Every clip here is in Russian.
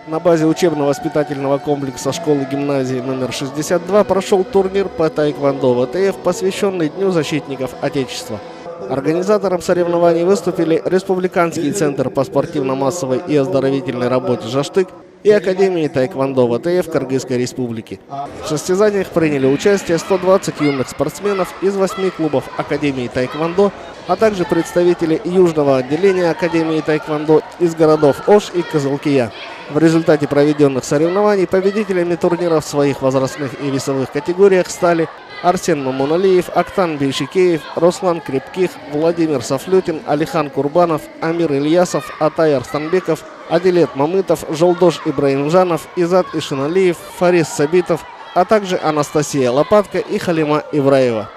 На базе учебно-воспитательного комплекса школы-гимназии номер 62 прошел турнир по таэквондо ВТФ, посвященный Дню защитников Отечества. Организатором соревнований выступили Республиканский центр по спортивно-массовой и оздоровительной работе «Жаштык» и Академии таэквондо ВТФ Кыргызской Республики. В состязаниях приняли участие 120 юных спортсменов из 8 клубов Академии таэквондо, а также представители южного отделения Академии таэквондо из городов Ош и Кызылкия. В результате проведенных соревнований победителями турнира в своих возрастных и весовых категориях стали Арсен Мамуналиев, Актан Бейшикеев, Руслан Крепких, Владимир Сафлютин, Алихан Курбанов, Амир Ильясов, Атай Арстанбеков, Адилет Мамытов, Жолдош Ибраимжанов, Изат Ишиналиев, Фарис Сабитов, а также Анастасия Лопатка и Халима Ибраева.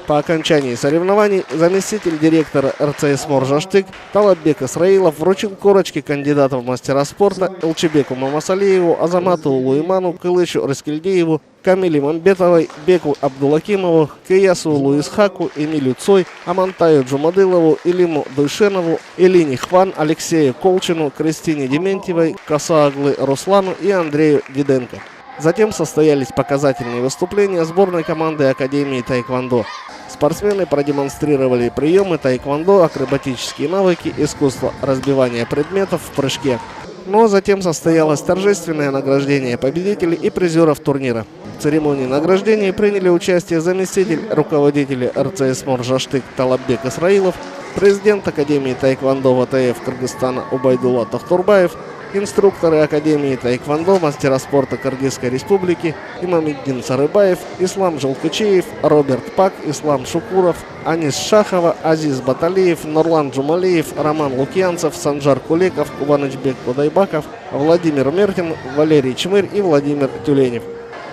По окончании соревнований заместитель директора РЦС МОР «Жаштык» Талаббек Исраилов вручил корочки кандидатов в мастера спорта Элчебеку Мамасалиеву, Азамату Луиману, Кылычу Раскильдееву, Камиле Мамбетовой, Беку Абдулакимову, Киясу Луисхаку, Эмилю Цой, Амантаю Джумадылову, Илиму Дуйшенову, Илине Хван, Алексею Колчину, Кристине Дементьевой, Касааглы Руслану и Андрею Диденко. Затем состоялись показательные выступления сборной команды Академии таэквондо. Спортсмены продемонстрировали приемы таэквондо, акробатические навыки, искусство разбивания предметов в прыжке. Но затем состоялось торжественное награждение победителей и призеров турнира. В церемонии награждения приняли участие заместитель руководителя РЦС МОР «Жаштык» Талаббек Исраилов, президент Академии таэквондо ВТФ Кыргызстана Убайдулла Тохтурбаев, инструкторы Академии таэквондо, мастера спорта Кыргызской Республики Имамиддин Сарыбаев, Ислам Жолкучеев, Роберт Пак, Ислам Шукуров, Анис Шахова, Азиз Баталиев, Нурлан Джумалиев, Роман Лукьянцев, Санжар Кулеков, Кубанычбек Кудайбаков, Владимир Мертин, Валерий Чмырь и Владимир Тюленев.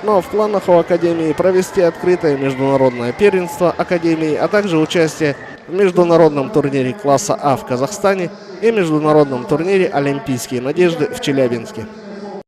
Но в планах у Академии провести открытое международное первенство Академии, а также участие в международном турнире класса А в Казахстане и международном турнире «Олимпийские надежды» в Челябинске.